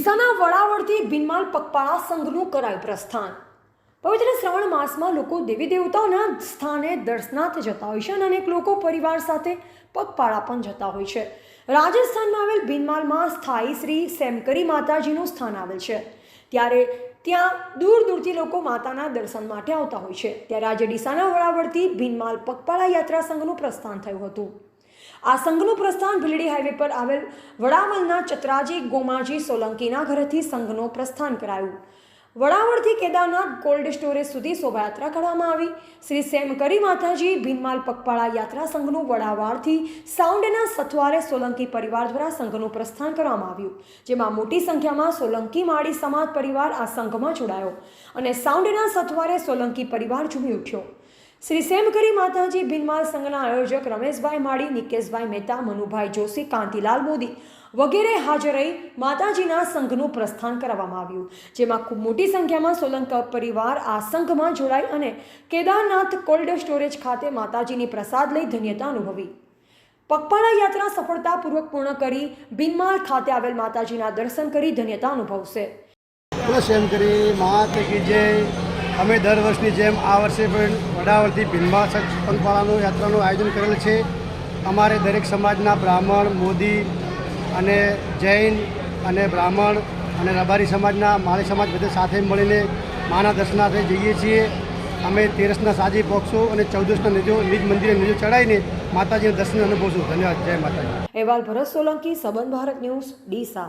ડીસાના વડાવડથી ભીનમાલ પગપાળા સંઘનું કરાયું પ્રસ્થાન। પવિત્ર શ્રાવણ માસમાં લોકો દેવી દેવતાઓના સ્થાને દર્શનાર્થે જતા હોય છે અને અનેક લોકો પરિવાર સાથે પગપાળા પણ જતા હોય છે। રાજસ્થાનમાં આવેલ ભીનમાલમાં સ્થાયી શ્રી સેમકરી માતાજીનું સ્થાન આવેલ છે, ત્યારે ત્યાં દૂર દૂરથી લોકો માતાના દર્શન માટે આવતા હોય છે। ત્યારે આજે ડીસાના વડાવડથી ભીનમાલ પગપાળા યાત્રા સંઘનું પ્રસ્થાન થયું હતું। આ સંઘનું પ્રસ્થાન ભીલડી હાઈવે પર આવેલ વડાવલના ચતરાજી ગોમાજી સોલંકીના ઘરેથી સંઘનું પ્રસ્થાન કરાયું। વડાવડથી કેદારનાથ કોલ્ડ સ્ટોરેજ સુધી શોભાયાત્રા કરવામાં આવી। શ્રી સેમકરી માતાજી ભીનમાલ પગપાળા યાત્રા સંઘનું વડાવાડથી સાઉન્ડના સથવારે સોલંકી પરિવાર દ્વારા સંઘનું પ્રસ્થાન કરવામાં આવ્યું, જેમાં મોટી સંખ્યામાં સોલંકી માળી સમાજ પરિવાર આ સંઘમાં જોડાયો અને સાઉન્ડના સથવારે સોલંકી પરિવાર ઝૂમી ઉઠ્યો। શ્રી સેમકરી માતાજી ભીનમાલ સંઘના આયોજક રમેશભાઈ માળી, નિકેશભાઈ મહેતા, મનુભાઈ જોશી, કાંતિલાલ મોદી વગેરે હાજર રહી માતાજીના સંઘનું પ્રસ્થાન કરવામાં આવ્યું, જેમાં ખૂબ મોટી સંખ્યામાં સોલંકી પરિવાર આ સંઘમાં જોડાઈ અને કેદારનાથ કોલ્ડ સ્ટોરેજ ખાતે માતાજીની પ્રસાદ લઈ ધન્યતા અનુભવી। પગપાળા યાત્રા સફળતાપૂર્વક પૂર્ણ કરી ભીનમાલ ખાતે આવેલ માતાજીના દર્શન કરી ધન્યતા અનુભવશે। સેમકરી માતા કી જય। અમે દર વર્ષની જેમ આ વર્ષે પણ વડાવડથી ભીનમાલ પગપાળાનું યાત્રાનું આયોજન કરેલ છે। અમારે દરેક સમાજના બ્રાહ્મણ, મોદી અને જૈન અને બ્રાહ્મણ અને રબારી સમાજના માળી સમાજ બધે સાથે મળીને માના દર્શનાર્થે જઈએ છીએ। અમે 13ના સાજી પહોંચશું અને 14ના નિજ મંદિરે નિજો ચડાવીને માતાજીના દર્શન અનુભવશું। ધન્યવાદ। જય માતાજી। અહેવાલ ભરત સોલંકી, સંબંધ ભારત ન્યૂઝ, ડીસા।